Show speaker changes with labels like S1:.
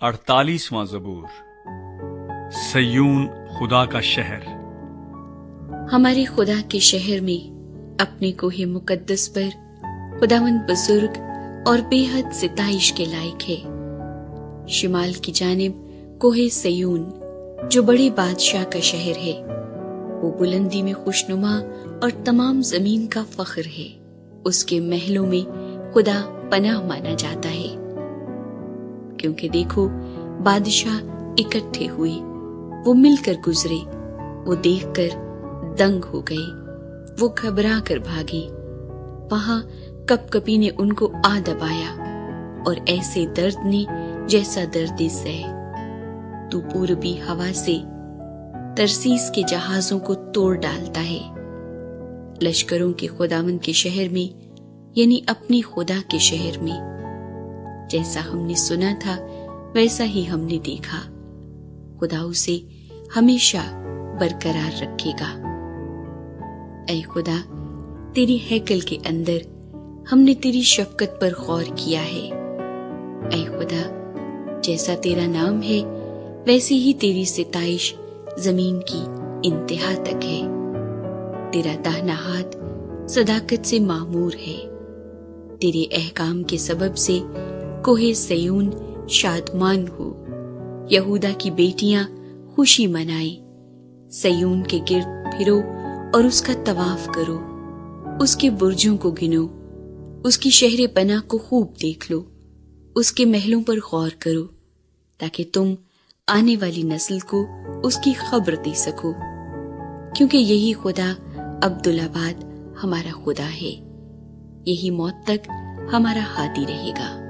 S1: 48واں زبور۔ سیون خدا کا شہر۔
S2: ہمارے خدا کے شہر میں اپنے کوہ مقدس پر خداوند بزرگ اور بے حد ستائش کے لائق ہے۔ شمال کی جانب کوہ سیون جو بڑے بادشاہ کا شہر ہے، وہ بلندی میں خوشنما اور تمام زمین کا فخر ہے۔ اس کے محلوں میں خدا پناہ مانا جاتا ہے، کیونکہ دیکھو بادشاہ اکٹھے ہوئے، وہ مل کر گزرے، وہ دیکھ کر دنگ ہو گئے، وہ گھبرا کر بھاگے۔ وہاں کپ کپی نے ان کو آ دبایا، اور ایسے درد نے جیسا درد سہ۔ تو پوربی ہوا سے ترسیس کے جہازوں کو توڑ ڈالتا ہے۔ لشکروں کے خداوند کے شہر میں، یعنی اپنی خدا کے شہر میں، جیسا ہم نے سنا تھا ویسا ہی ہم نے دیکھا۔ خدا اسے ہمیشہ برقرار رکھے گا۔ اے خدا، تیری ہیکل کے اندر ہم نے تیری شفقت پر غور کیا ہے۔ اے خدا، جیسا تیرا نام ہے ویسی ہی تیری ستائش زمین کی انتہا تک ہے۔ تیرا داہنا ہاتھ صداقت سے معمور ہے۔ تیرے احکام کے سبب سے کوہ سیون شادمان ہو، یہودا کی بیٹیاں خوشی منائیں۔ سیون کے گرد پھرو اور اس کا طواف کرو، اس کے برجوں کو گنو، اس کی شہر پناہ کو خوب دیکھ لو، اس کے محلوں پر غور کرو، تاکہ تم آنے والی نسل کو اس کی خبر دے سکو، کیونکہ یہی خدا عبدالآباد ہمارا خدا ہے، یہی موت تک ہمارا ہادی رہے گا۔